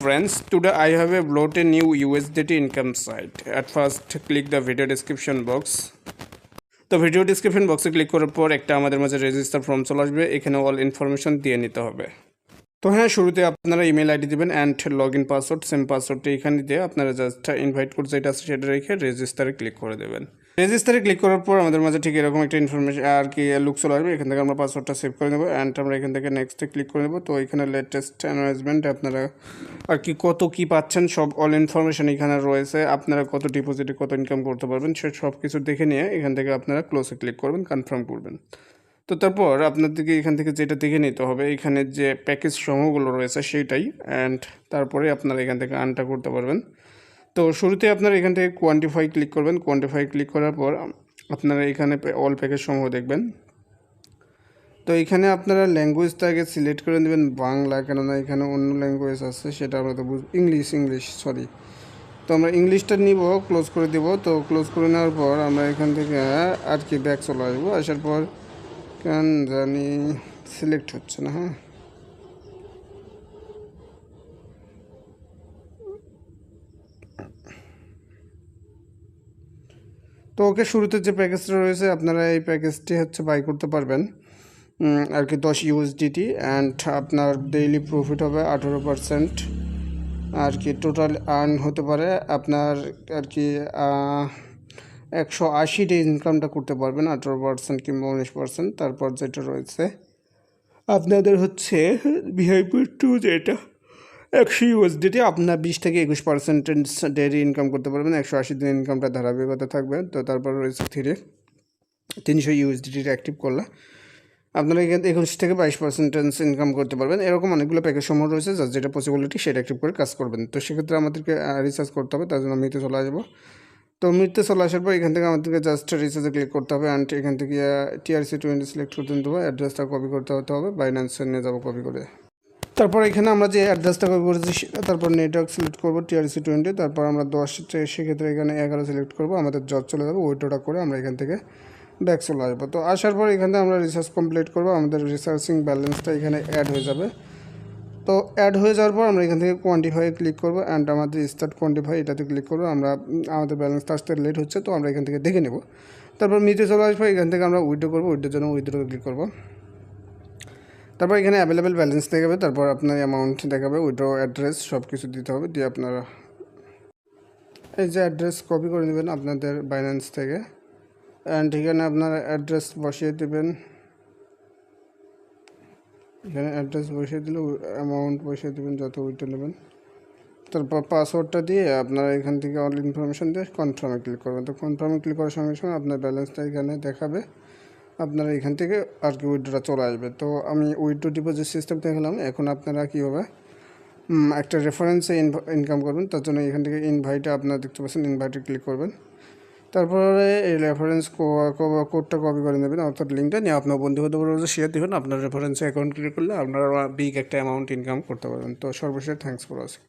Friends, today I have uploaded a new USDT income site. At first, click the video description box. তো video description বক্সে click করার পর একটা আমাদের মাঝে রেজিস্টার ফর্ম চলে আসবে। এখানে অল ইনফরমেশন দিয়ে নিতে হবে। তো হ্যাঁ, শুরুতে আপনারা ইমেল আইডি দেবেন and log in password, same পাসওয়ার্ডটা এখানে দিয়ে আপনারা জাস্ট ইনভাইট কোড যেটা আছে সেটা রেখে রেজিস্টারে ক্লিক করে দেবেন। রেজিস্টারে ক্লিক করার পর আমাদের মাঝে ঠিক এরকম একটা ইনফরমেশন আর কি লুক চলে আসবে। এখান থেকে আমরা পাসওয়ার্ডটা সেভ করে নেবো অ্যান্ড আমরা এখান থেকে নেক্সটে ক্লিক করে নেবো। তো এখানে লেটেস্ট অ্যানাউন্সমেন্ট আপনারা আর কি কত কী পাচ্ছেন সব অল ইনফরমেশন এখানে রয়েছে। আপনারা কত ডিপোজিটে কত ইনকাম করতে পারবেন সে সব কিছু দেখে নিয়ে এখান থেকে আপনারা ক্লোজে ক্লিক করবেন, কনফার্ম করবেন। তো তারপর আপনাদেরকে এখান থেকে যেটা দেখে নিতে হবে এখানে যে প্যাকেজ সমূহগুলো রয়েছে সেইটাই, অ্যান্ড তারপরে আপনারা এখান থেকে আর্নটা করতে পারবেন। তো শুরুতে আপনারা এখান থেকে কোয়ান্টিফাই ক্লিক করবেন। কোয়ান্টিফাই ক্লিক করার পর আপনারা এখানে অল প্যাকেজ সমূহ দেখবেন। তো এখানে আপনারা ল্যাঙ্গুয়েজটা আগে সিলেক্ট করে নেবেন বাংলা, কেননা এখানে অন্য ল্যাঙ্গুয়েজ আছে সেটা আমরা তো ইংলিশ সরি। তো আমরা ইংলিশটা নিব, ক্লোজ করে দেব। তো ক্লোজ করে নেওয়ার পর আমরা এখান থেকে আর কি ব্যাক চলে আসবো। আসার পর কেন জানি সিলেক্ট হচ্ছে না। হ্যাঁ, তো ওকে, শুরুতে যে প্যাকেজটা রয়েছে আপনারা এই প্যাকেজটি হচ্ছে বাই করতে পারবেন আর কি 10 ইউএসডিটি, অ্যান্ড আপনার ডেইলি প্রফিট হবে 18%। আর কি টোটাল আর্ন হতে পারে আপনার আর কি 180 ডে ইনকামটা করতে পারবেন 18% কিংবা 19%। তারপর যেটা রয়েছে আপনাদের হচ্ছে ভিআইপি 2 যেটা 100 ইউএসডিটি আপনার 20 থেকে 21% ডেইলি ইনকাম করতে পারবেন। 180 দিন ইনকামটা ধারাবাহিকতা থাকবে। তো তারপর রয়েছে 300 ইউএসডিটি অ্যাক্টিভ করলে আপনারা এখানে 21 থেকে 22% ইনকাম করতে পারবেন। এরকম অনেকগুলো প্যাকেজ সমূহ রয়েছে, যার যেটা পসিবিলিটি সেটা অ্যাক্টিভ করে কাজ করবেন। তো সেক্ষেত্রে আমাদেরকে রিচার্জ করতে হবে, তার জন্য মিতে চলে আসবো। তো মিতে চলে আসার পর এখান থেকে আমাদেরকে জাস্ট রিচার্জে ক্লিক করতে হবে অ্যান্ড এখান থেকে TRC20 সিলেক্ট করতে হবে। অ্যাড্রেসটা কপি করতে হবে, বাইন্যান্সে নিয়ে যাবো কপি করে। তারপর এখানে আমরা যে অ্যাড্রেসটা কপি করেছি সেটা, তারপর নেটওয়ার্ক সিলেক্ট করবো TRC20, তারপর আমরা 10, সেক্ষেত্রে এখানে 11 সিলেক্ট করবো। আমাদের জব চলে যাবে, ওইটোটা করে আমরা এখান থেকে ব্যাক চলে আসবো। তো আসার পর এখানে আমরা রিসার্চ কমপ্লিট করবো, আমাদের রিসার্চিং ব্যালেন্সটা এখানে অ্যাড হয়ে যাবে। তো অ্যাড হয়ে যাওয়ার পর আমরা এখান থেকে কোয়ান্টিফাই ক্লিক করবো অ্যান্ড আমাদের স্টার্ট কোয়ান্টিফাই এটাতে ক্লিক করবো। আমরা আমাদের ব্যালেন্সটা আসতে লেট হচ্ছে, তো আমরা এখান থেকে দেখে নেব। তারপর মিতে চলে আসবো, এখান থেকে আমরা উইথড্র করবো, উইথড্রোর জন্য উইথড্রোতে ক্লিক করবো। তারপর এখানে অ্যাভেলেবেল ব্যালেন্স দেখাবে, তারপর আপনার অ্যামাউন্ট দেখাবে, উইথড্র অ্যাড্রেস সব কিছু দিতে হবে। দিয়ে আপনারা এই যে অ্যাড্রেস কপি করে নেবেন আপনাদের বাইন্যান্স থেকে, অ্যান্ড এখানে আপনার অ্যাড্রেস বসিয়ে দেবেন। এখানে অ্যাড্রেস বসিয়ে দিলে অ্যামাউন্ট বসিয়ে দেবেন যত উইথড্র নেবেন। তারপর পাসওয়ার্ডটা দিয়ে আপনারা এখান থেকে অল ইনফরমেশন দিয়ে কনফার্মে ক্লিক করবেন। তো কনফার্মে ক্লিক করার সঙ্গে সঙ্গে আপনার ব্যালেন্সটা এখানে দেখাবে, আপনারা এখান থেকে আর কি উইথড্রটা চলে আসবে। তো আমি উইথড্র ডিপোজিট সিস্টেম দেখালাম। এখন আপনারা কীভাবে একটা রেফারেন্সে ইনকাম করবেন, তার জন্য এখান থেকে ইনভাইটে আপনারা দেখতে পাচ্ছেন, ইনভাইটে ক্লিক করবেন। তারপরে এই রেফারেন্স কোডটা কপি করে নেবেন, অর্থাৎ লিঙ্কটা নিয়ে আপনার বন্ধুবান্ধবের মধ্যে শেয়ার দেবেন। আপনার রেফারেন্সে অ্যাকাউন্ট ক্রিয়েট করলে আপনারা বিগ একটা অ্যামাউন্ট ইনকাম করতে পারবেন। তো সর্বশেষ থ্যাঙ্কস ফর ওয়াচিং।